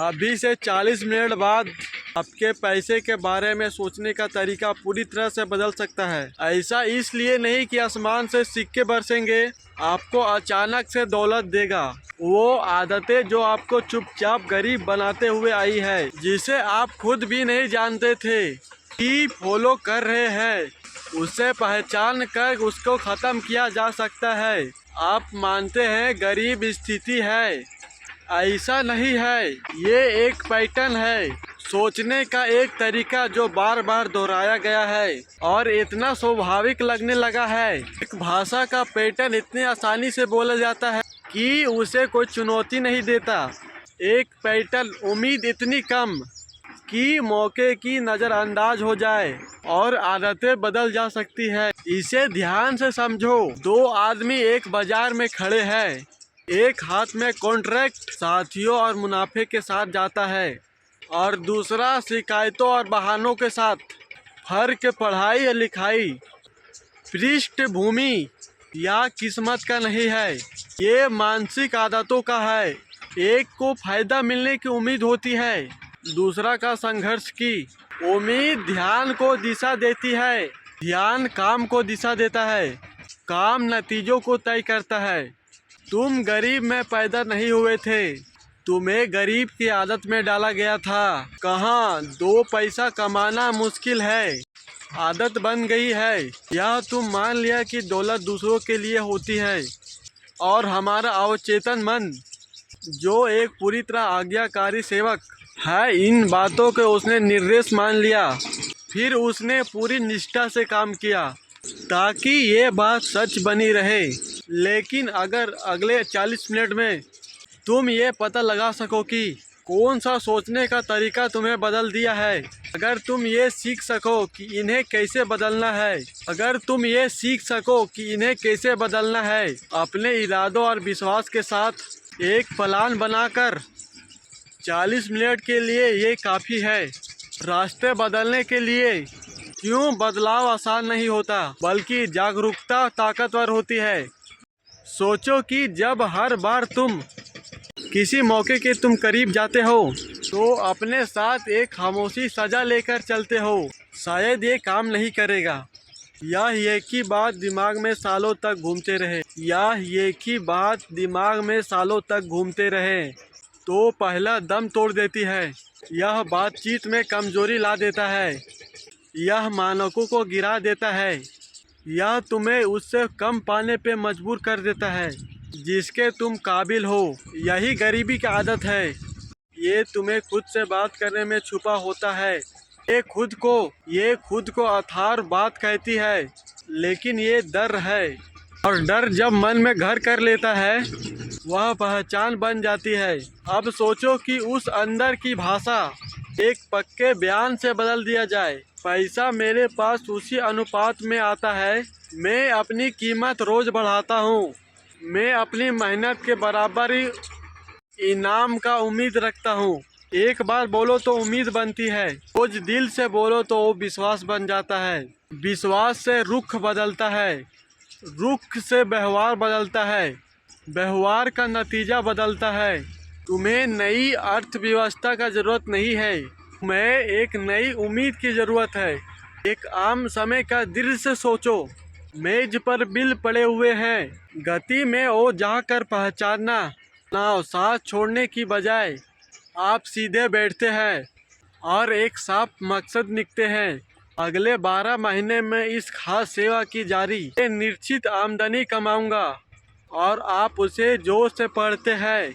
अभी से 40 मिनट बाद आपके पैसे के बारे में सोचने का तरीका पूरी तरह से बदल सकता है। ऐसा इसलिए नहीं कि आसमान से सिक्के बरसेंगे, आपको अचानक से दौलत देगा। वो आदतें जो आपको चुपचाप गरीब बनाते हुए आई है, जिसे आप खुद भी नहीं जानते थे कि फॉलो कर रहे हैं, उसे पहचान कर उसको खत्म किया जा सकता है। आप मानते हैं गरीब स्थिति है, ऐसा नहीं है। ये एक पैटर्न है, सोचने का एक तरीका जो बार बार दोहराया गया है और इतना स्वाभाविक लगने लगा है। एक भाषा का पैटर्न इतनी आसानी से बोला जाता है कि उसे कोई चुनौती नहीं देता। एक पैटर्न उम्मीद इतनी कम कि मौके की नज़रअंदाज हो जाए और आदतें बदल जा सकती है। इसे ध्यान से समझो। दो आदमी एक बाजार में खड़े हैं। एक हाथ में कॉन्ट्रैक्ट साथियों और मुनाफे के साथ जाता है और दूसरा शिकायतों और बहानों के साथ। फर्क पढ़ाई या लिखाई, पृष्ठभूमि या किस्मत का नहीं है, ये मानसिक आदतों का है। एक को फायदा मिलने की उम्मीद होती है, दूसरा का संघर्ष की उम्मीद। ध्यान को दिशा देती है, ध्यान काम को दिशा देता है, काम नतीजों को तय करता है। तुम गरीब में पैदा नहीं हुए थे, तुम्हें गरीब की आदत में डाला गया था। कहाँ 2 पैसा कमाना मुश्किल है, आदत बन गई है। यह तुम मान लिया कि दौलत दूसरों के लिए होती है और हमारा अवचेतन मन, जो एक पूरी तरह आज्ञाकारी सेवक है, इन बातों के उसने निर्देश मान लिया। फिर उसने पूरी निष्ठा से काम किया ताकि ये बात सच बनी रहे। लेकिन अगर अगले 40 मिनट में तुम ये पता लगा सको कि कौन सा सोचने का तरीका तुम्हें बदल दिया है, अगर तुम ये सीख सको कि इन्हें कैसे बदलना है, अगर तुम ये सीख सको कि इन्हें कैसे बदलना है, अपने इरादों और विश्वास के साथ एक प्लान बनाकर 40 मिनट के लिए ये काफ़ी है। रास्ते बदलने के लिए क्यों बदलाव आसान नहीं होता, बल्कि जागरूकता ताकतवर होती है। सोचो कि जब हर बार तुम किसी मौके के तुम करीब जाते हो तो अपने साथ एक खामोशी सजा लेकर चलते हो। शायद ये काम नहीं करेगा, यह एक ही बात दिमाग में सालों तक घूमते रहे, तो पहला दम तोड़ देती है। यह बातचीत में कमजोरी ला देता है, यह मानकों को गिरा देता है, यह तुम्हें उससे कम पाने पे मजबूर कर देता है जिसके तुम काबिल हो। यही गरीबी की आदत है। ये तुम्हें खुद से बात करने में छुपा होता है। ये खुद को अथार बात कहती है, लेकिन ये डर है, और डर जब मन में घर कर लेता है वह पहचान बन जाती है। अब सोचो कि उस अंदर की भाषा एक पक्के बयान से बदल दिया जाए। पैसा मेरे पास उसी अनुपात में आता है, मैं अपनी कीमत रोज बढ़ाता हूँ, मैं अपनी मेहनत के बराबर ही इनाम का उम्मीद रखता हूँ। एक बार बोलो तो उम्मीद बनती है, रोज दिल से बोलो तो वो विश्वास बन जाता है। विश्वास से रुख बदलता है, रुख से व्यवहार बदलता है, व्यवहार का नतीजा बदलता है। तुम्हें नई अर्थव्यवस्था का जरूरत नहीं है, तुम्हें एक नई उम्मीद की जरूरत है। एक आम समय का दृश्य सोचो, मेज पर बिल पड़े हुए हैं, गति में वो जाकर पहचानना। नाव साथ छोड़ने की बजाय आप सीधे बैठते हैं और एक साफ मकसद निकलते हैं। अगले 12 महीने में इस खास सेवा की जारी निश्चित आमदनी कमाऊंगा, और आप उसे जोर से पढ़ते हैं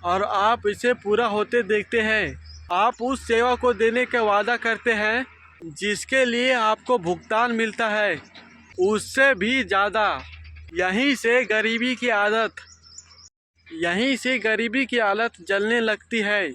और आप इसे पूरा होते देखते हैं। आप उस सेवा को देने का वादा करते हैं जिसके लिए आपको भुगतान मिलता है, उससे भी ज़्यादा। यहीं से गरीबी की आदत जलने लगती है।